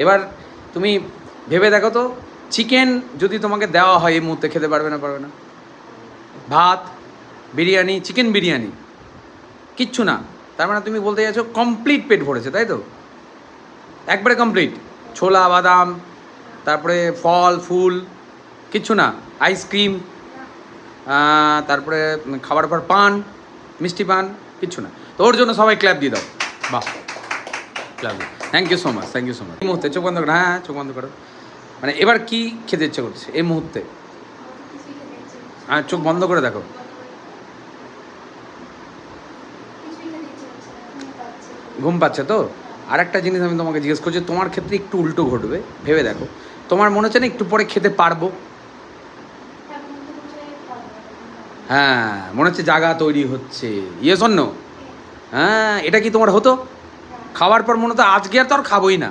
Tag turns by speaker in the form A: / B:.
A: এবার তুমি ভেবে দেখো তো, চিকেন যদি তোমাকে দেওয়া হয় এই মুহূর্তে খেতে পারবে না? পারবে না। ভাত, বিরিয়ানি, চিকেন বিরিয়ানি, কিচ্ছু না। তার মানে তুমি বলতে চাইছো কমপ্লিট পেট ভরেছে, তাই তো? একবারে কমপ্লিট। ছোলা বাদাম, তারপরে ফল ফুল, কিচ্ছু না। আইসক্রিম, তারপরে খাবার পর পান, মিষ্টি পান, কিচ্ছু না। তো ওর জন্য সবাই ক্ল্যাপ দিয়ে দাও। বাহ, clap. Thank you so much, thank you so much. এই মুহূর্তে চোখ বন্ধ করো, হ্যাঁ চোখ বন্ধ করো। মানে এবার কি খেতে ইচ্ছে করছে এই মুহূর্তে? হ্যাঁ, চোখ বন্ধ করে দেখো। ঘুম পাচ্ছে তো? আর একটা জিনিস আমি তোমাকে জিজ্ঞেস করছি, তোমার ক্ষেত্রে একটু উল্টো ঘটবে, ভেবে দেখো। তোমার মনে হচ্ছে না একটু পরে খেতে পারবো? হ্যাঁ, মনে হচ্ছে জায়গা তৈরি হচ্ছে। Yes or no? হ্যাঁ, এটা কি তোমার হতো? খাওয়ার পর মনে হতো আজকে আর তো আর খাবোই না।